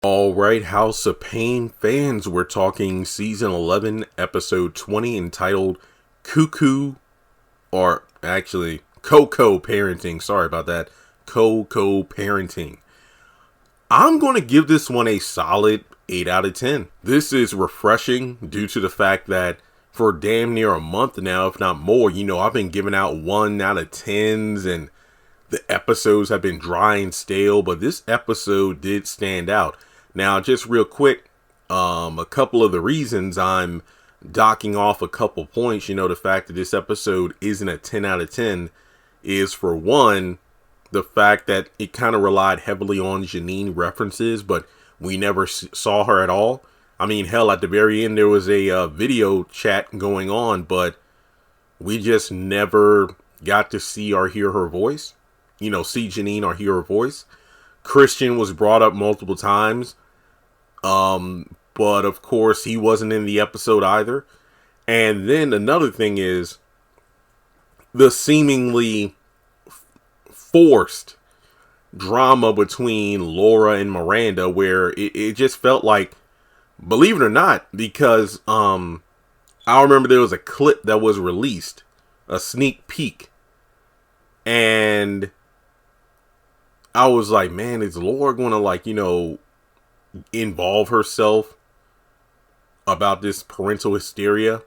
Alright, House of Payne fans, we're talking Season 11, Episode 20, entitled Cuckoo, or actually, Coco Parenting. Sorry about that. Coco Parenting. I'm going to give this one a solid 8 out of 10. This is refreshing due to the fact that for damn near a month now, if not more, I've been giving out 1 out of 10s and the episodes have been dry and stale, but this episode did stand out. Now, just real quick, a couple of the reasons I'm docking off a couple points, the fact that this episode isn't a 10 out of 10 is, for one, the fact that it kind of relied heavily on Janine references, but we never saw her at all. I mean, hell, at the very end, there was a video chat going on, but we just never got to see or hear her voice. See Janine or hear her voice. Christian was brought up multiple times. But of course he wasn't in the episode either. And then another thing is the seemingly forced drama between Laura and Miranda, where it just felt like, believe it or not, because, I remember there was a clip that was released, a sneak peek, and I was like, man, is Laura going to involve herself about this parental hysteria?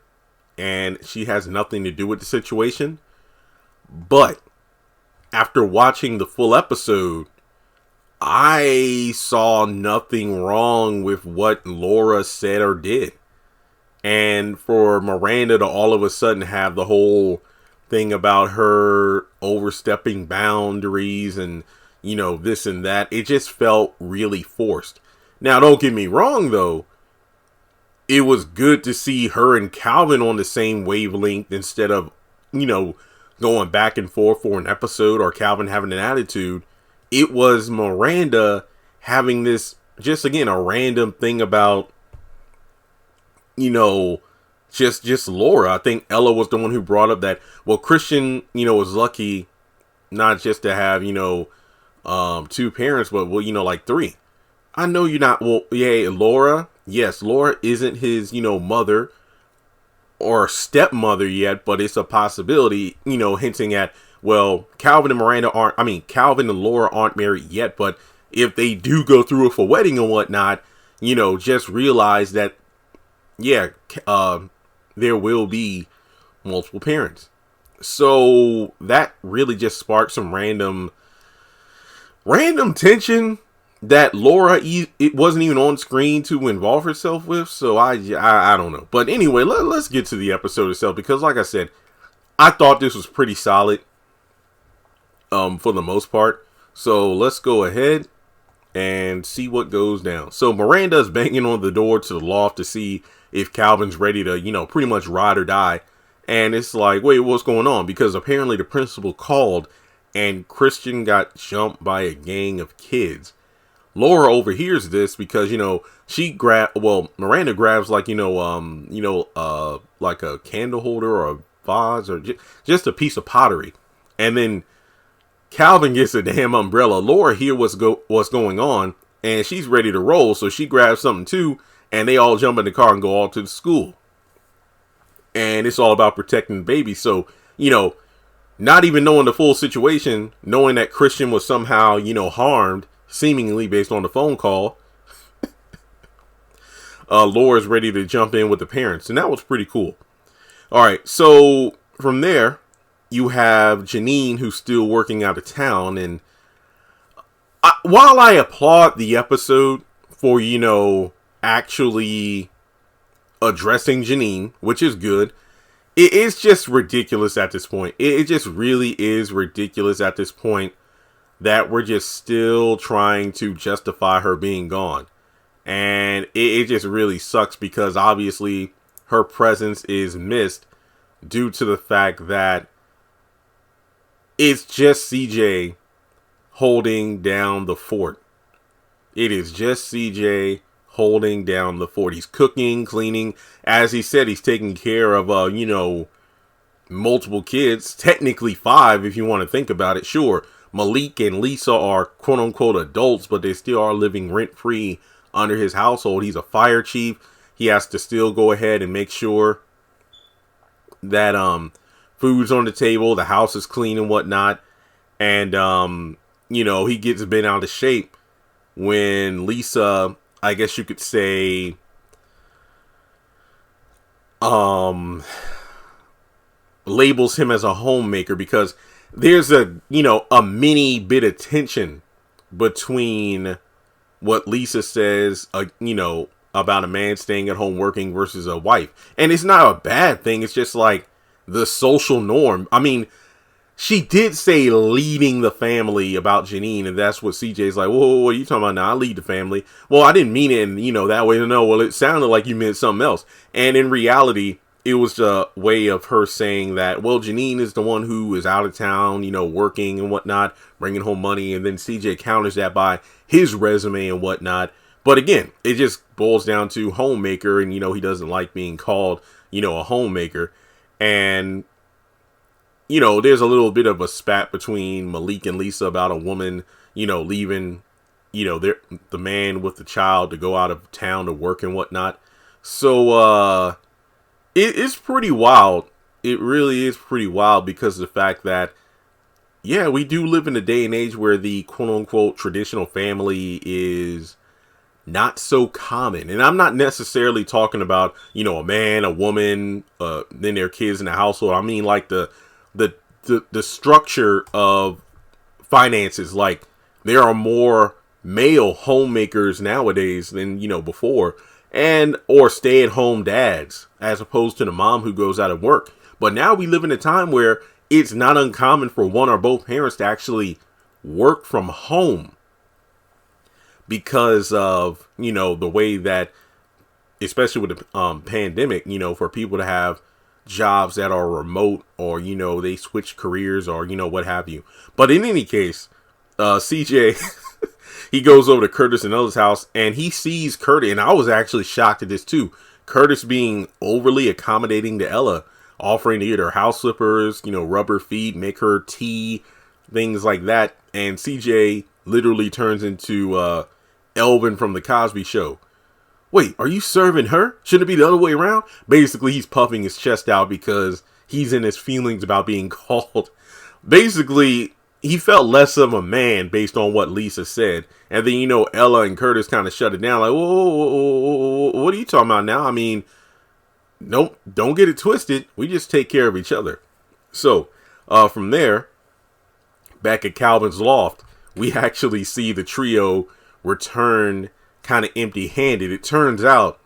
And she has nothing to do with the situation. But after watching the full episode, I saw nothing wrong with what Laura said or did. And for Miranda to all of a sudden have the whole thing about her overstepping boundaries and this and that, it just felt really forced. Now, don't get me wrong, though. It was good to see her and Calvin on the same wavelength instead of, going back and forth for an episode or Calvin having an attitude. It was Miranda having this, just again, a random thing about, just Laura. I think Ella was the one who brought up that, well, Christian, was lucky not just to have, 2 parents, but, like 3. I know you're not, well, yeah, Laura. Yes, Laura isn't his, mother or stepmother yet, but it's a possibility, hinting at, well, Calvin and Laura aren't married yet, but if they do go through with a wedding and whatnot, just realize that, yeah, there will be multiple parents. So that really just sparked some random tension that Laura, it wasn't even on screen to involve herself with. So I don't know. But anyway, let's get to the episode itself, because like I said, I thought this was pretty solid for the most part. So let's go ahead and see what goes down. So Miranda's banging on the door to the loft to see if Calvin's ready to, pretty much ride or die. And it's like, wait, what's going on? Because apparently the principal called and Christian got jumped by a gang of kids. Laura overhears this because, Miranda grabs like a candle holder or a vase or just a piece of pottery. And then Calvin gets a damn umbrella. Laura hears what's going on and she's ready to roll. So she grabs something too, and they all jump in the car and go all to the school. And it's all about protecting the baby. So, not even knowing the full situation, knowing that Christian was somehow, harmed, seemingly based on the phone call, Laura's ready to jump in with the parents. And that was pretty cool. All right. So from there, you have Janine, who's still working out of town. And while I applaud the episode for, actually addressing Janine, which is good, it is just ridiculous at this point. It just really is ridiculous at this point that we're just still trying to justify her being gone. And it just really sucks because obviously her presence is missed due to the fact that it's just CJ holding down the fort. It is just CJ holding down the fort. He's cooking, cleaning. As he said, he's taking care of, multiple kids. Technically 5 if you want to think about it. Sure, Malik and Lisa are quote unquote adults, but they still are living rent free under his household. He's a fire chief. He has to still go ahead and make sure that food's on the table, the house is clean and whatnot. And he gets bent out of shape when Lisa, I guess you could say, labels him as a homemaker, because there's a mini bit of tension between what Lisa says, about a man staying at home working versus a wife. And it's not a bad thing. It's just like the social norm. I mean, she did say leading the family about Janine, and that's what CJ's like, whoa, what are you talking about now? I lead the family. Well, I didn't mean it in, that way. No, well, it sounded like you meant something else. And in reality, it was a way of her saying that, well, Janine is the one who is out of town, working and whatnot, bringing home money. And then CJ counters that by his resume and whatnot. But again, it just boils down to homemaker, and, he doesn't like being called, a homemaker. And, there's a little bit of a spat between Malik and Lisa about a woman, leaving, the man with the child to go out of town to work and whatnot. So, it's pretty wild. It really is pretty wild, because of the fact that, yeah, we do live in a day and age where the quote unquote traditional family is not so common. And I'm not necessarily talking about, a man, a woman, then their kids in the household. I mean, like the structure of finances. Like, there are more male homemakers nowadays than, before, or stay-at-home dads, as opposed to the mom who goes out and work. But now we live in a time where it's not uncommon for one or both parents to actually work from home, because of, the way that, especially with the pandemic, for people to have jobs that are remote, or, they switch careers, or, what have you. But in any case, CJ, he goes over to Curtis and Ella's house, and he sees Curtis, and I was actually shocked at this too. Curtis being overly accommodating to Ella, offering to get her house slippers, rub her feet, make her tea, things like that. And CJ literally turns into Elvin from the Cosby Show. Wait, are you serving her? Shouldn't it be the other way around? Basically, he's puffing his chest out because he's in his feelings about being called. Basically, he felt less of a man based on what Lisa said. And then, Ella and Curtis kind of shut it down. Like, whoa, what are you talking about now? I mean, don't get it twisted. We just take care of each other. So, from there, back at Calvin's loft, we actually see the trio return kind of empty-handed. It turns out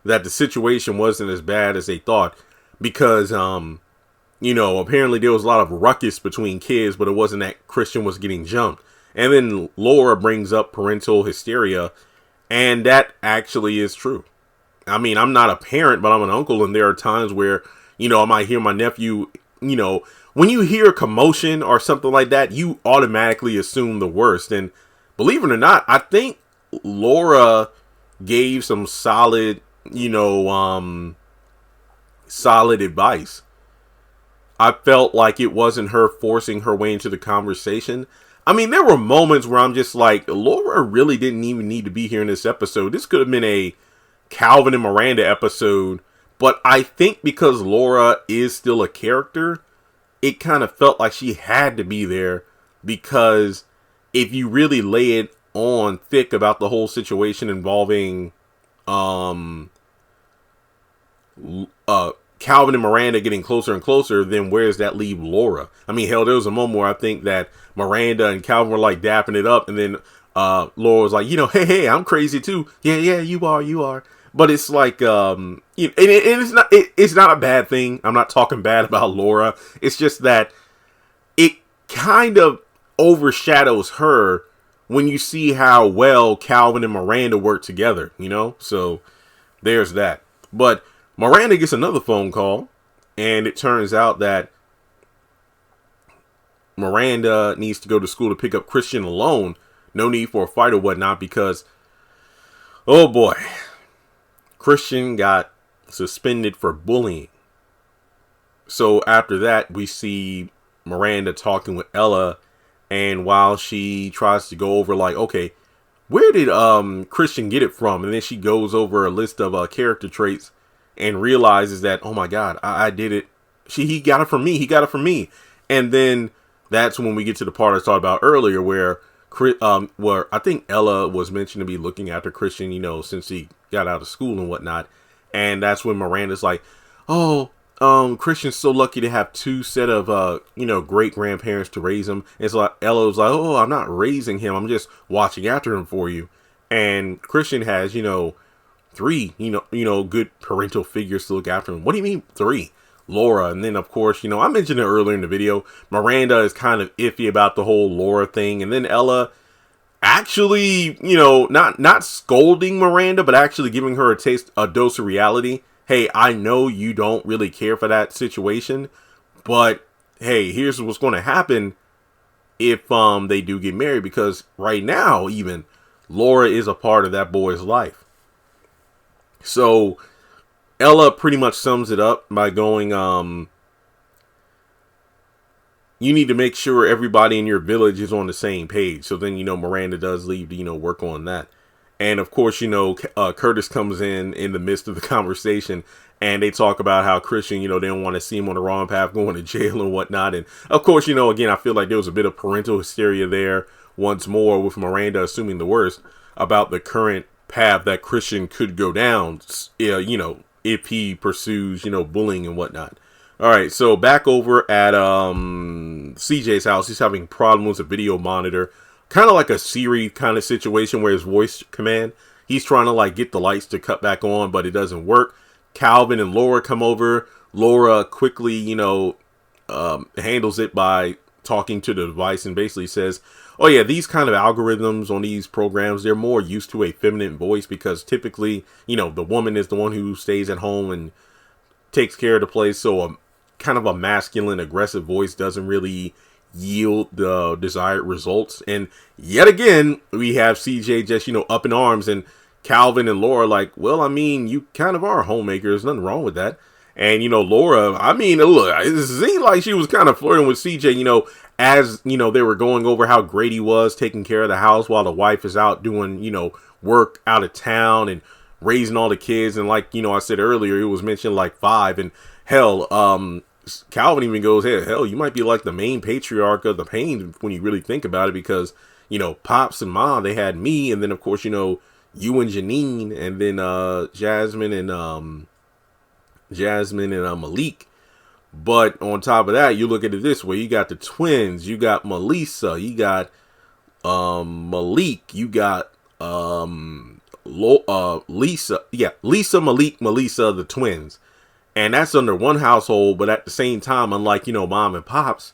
that the situation wasn't as bad as they thought, because, apparently there was a lot of ruckus between kids, but it wasn't that Christian was getting jumped. And then Laura brings up parental hysteria, and that actually is true. I mean, I'm not a parent, but I'm an uncle, and there are times where, I might hear my nephew, when you hear a commotion or something like that, you automatically assume the worst. And believe it or not, I think Laura gave some solid, solid advice. I felt like it wasn't her forcing her way into the conversation. I mean, there were moments where I'm just like, Laura really didn't even need to be here in this episode. This could have been a Calvin and Miranda episode. But I think because Laura is still a character, it kind of felt like she had to be there, because if you really lay it on thick about the whole situation involving Calvin and Miranda getting closer and closer, then where does that leave Laura? I mean, hell, there was a moment where I think that Miranda and Calvin were like dapping it up, and then Laura was like, hey, I'm crazy too. Yeah, you are. But it's like, and it's not a bad thing. I'm not talking bad about Laura. It's just that it kind of overshadows her when you see how well Calvin and Miranda work together, So there's that. But Miranda gets another phone call, and it turns out that Miranda needs to go to school to pick up Christian alone. No need for a fight or whatnot, because, oh boy, Christian got suspended for bullying. So after that, we see Miranda talking with Ella, and while she tries to go over like, okay, where did Christian get it from? And then she goes over a list of character traits and realizes that, oh my God, I did it. He got it from me. He got it from me. And then that's when we get to the part I talked about earlier where I think Ella was mentioned to be looking after Christian, since he got out of school and whatnot. And that's when Miranda's like, oh, Christian's so lucky to have two set of, great grandparents to raise him. And so like, Ella was like, oh, I'm not raising him. I'm just watching after him for you. And Christian has, three, good parental figures to look after him. What do you mean 3? Laura. And then, of course, I mentioned it earlier in the video, Miranda is kind of iffy about the whole Laura thing. And then Ella actually, not scolding Miranda, but actually giving her a dose of reality. Hey, I know you don't really care for that situation, but hey, here's what's going to happen if they do get married, because right now, even Laura is a part of that boy's life. So Ella pretty much sums it up by going, you need to make sure everybody in your village is on the same page. So then, Miranda does leave to, work on that. And of course, Curtis comes in the midst of the conversation, and they talk about how Christian, they don't want to see him on the wrong path, going to jail and whatnot. And of course, again, I feel like there was a bit of parental hysteria there once more, with Miranda assuming the worst about the current path that Christian could go down, if he pursues, bullying and whatnot. All right, so back over at CJ's house, he's having problems with a video monitor, kind of like a Siri kind of situation where his voice command, he's trying to like get the lights to cut back on, but it doesn't work. Calvin and Laura come over. Laura quickly, handles it by talking to the device and basically says, oh yeah, these kind of algorithms on these programs, they're more used to a feminine voice because typically, the woman is the one who stays at home and takes care of the place. So a kind of a masculine, aggressive voice doesn't really yield the desired results. And yet again, we have CJ just, up in arms, and Calvin and Laura like, well, I mean, you kind of are homemakers. Nothing wrong with that. And, Laura, I mean, look, it seemed like she was kind of flirting with CJ, as, they were going over how great he was taking care of the house while the wife is out doing, work out of town and raising all the kids. And like, I said earlier, it was mentioned like 5. And hell, Calvin even goes, hey, hell, you might be like the main patriarch of the Payne when you really think about it, because, Pops and Mom, they had me. And then, of course, you and Janine, and then Jasmine and Malik. But on top of that, you look at it this way. You got the twins. You got Melissa. You got Malik. You got Lisa. Yeah, Lisa, Malik, Melissa, the twins. And that's under one household. But at the same time, unlike, Mom and Pops,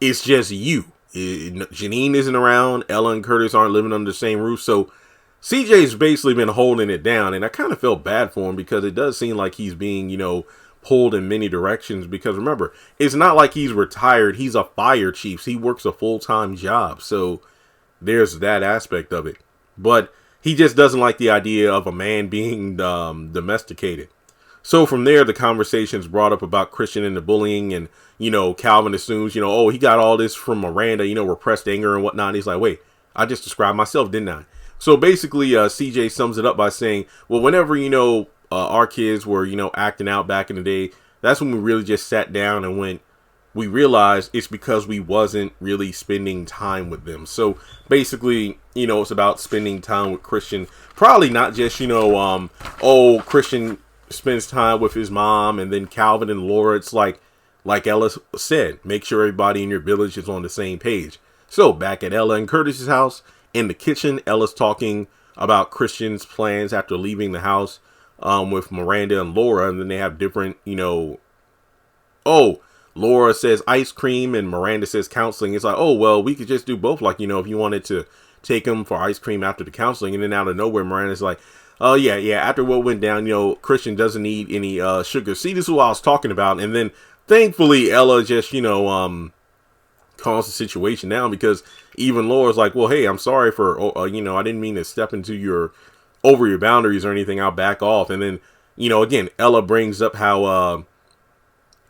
it's just you. Janine isn't around. Ella and Curtis aren't living under the same roof. So CJ's basically been holding it down. And I kind of felt bad for him, because it does seem like he's being, pulled in many directions. Because remember, it's not like he's retired. He's a fire chief. He works a full-time job. So there's that aspect of it. But he just doesn't like the idea of a man being domesticated. So from there, the conversation's brought up about Christian and the bullying. And, Calvin assumes, oh, he got all this from Miranda, repressed anger and whatnot. He's like, wait, I just described myself, didn't I? So basically, CJ sums it up by saying, well, whenever, our kids were, acting out back in the day, that's when we really just sat down and we realized it's because we wasn't really spending time with them. So basically, it's about spending time with Christian. Probably not just, Christian spends time with his mom, and then Calvin and Laura. It's like Ella said, make sure everybody in your village is on the same page. So back at Ella and Curtis's house, in the kitchen, Ella's talking about Christian's plans after leaving the house with Miranda and Laura. And then they have different, Laura says ice cream and Miranda says counseling. It's like, oh, well, we could just do both. Like, if you wanted to take him for ice cream after the counseling. And then out of nowhere, Miranda's like, oh, yeah. After what went down, Christian doesn't need any sugar. See, this is what I was talking about. And then thankfully, Ella just, calms the situation down, because even Laura's like, well, hey, I'm sorry for, I didn't mean to step into over your boundaries or anything. I'll back off. And then, again, Ella brings up how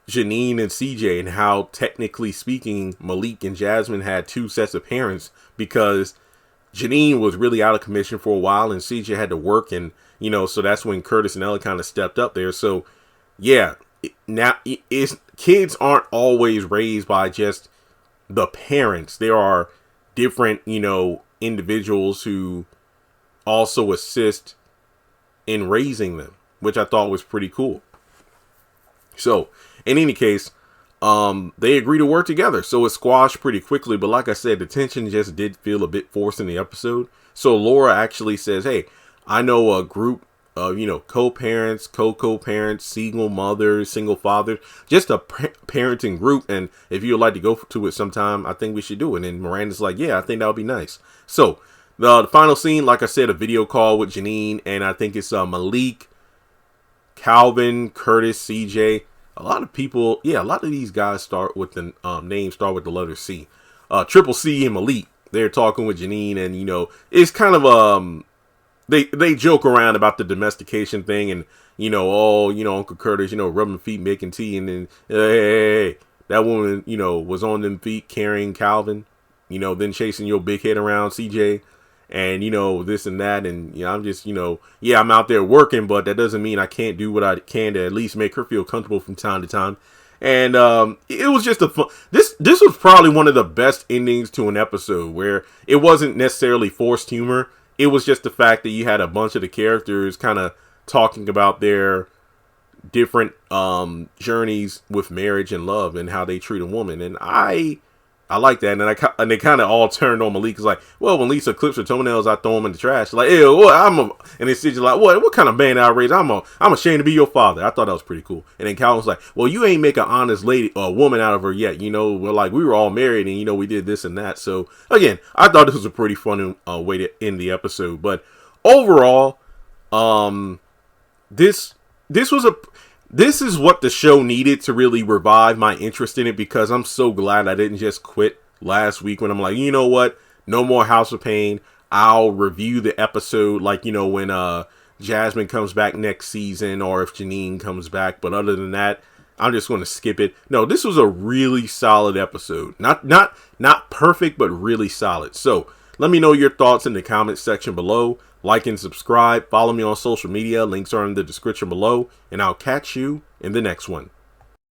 Janine and CJ, and how technically speaking, Malik and Jasmine had 2 sets of parents, because Janine was really out of commission for a while, and CJ had to work, and so that's when Curtis and Ella kind of stepped up there. So yeah, now kids aren't always raised by just the parents. There are different individuals who also assist in raising them, which I thought was pretty cool. So in any case, they agree to work together, so it squashed pretty quickly. But like I said, the tension just did feel a bit forced in the episode. So Laura actually says, hey, I know a group of co-parents, co-parents, single mothers, single fathers, just a parenting group, and if you would like to go to it sometime, I think we should do it. And Miranda's like, yeah, I think that would be nice. So the final scene, like I said, a video call with Janine, and I think it's Malik, Calvin, Curtis, CJ. A lot of people, a lot of these guys start with the names start with the letter C. Triple C and Malik, they're talking with Janine, and it's kind of they joke around about the domestication thing, and Uncle Curtis, rubbing feet, making tea, and then hey, that woman was on them feet carrying Calvin, then chasing your big head around, CJ. And this and that, and I'm just I'm out there working, but that doesn't mean I can't do what I can to at least make her feel comfortable from time to time. And it was just a fun. This was probably one of the best endings to an episode, where it wasn't necessarily forced humor. It was just the fact that you had a bunch of the characters kind of talking about their different journeys with marriage and love and how they treat a woman, and I like that. And they kind of all turned on Malik. It's like, well, when Lisa clips her toenails, I throw them in the trash. Like, ew, what? And then Sid's like, what kind of man outrage? I'm ashamed to be your father. I thought that was pretty cool. And then Calvin's like, well, you ain't make an honest lady or woman out of her yet. We're like, we were all married, and we did this and that. So again, I thought this was a pretty fun way to end the episode. But overall, this is what the show needed to really revive my interest in it, because I'm so glad I didn't just quit last week when I'm like, you know what? No more House of Payne. I'll review the episode like, when Jasmine comes back next season, or if Janine comes back. But other than that, I'm just going to skip it. No, this was a really solid episode. Not perfect, but really solid. So let me know your thoughts in the comments section below. Like and subscribe. Follow me on social media. Links are in the description below. And I'll catch you in the next one.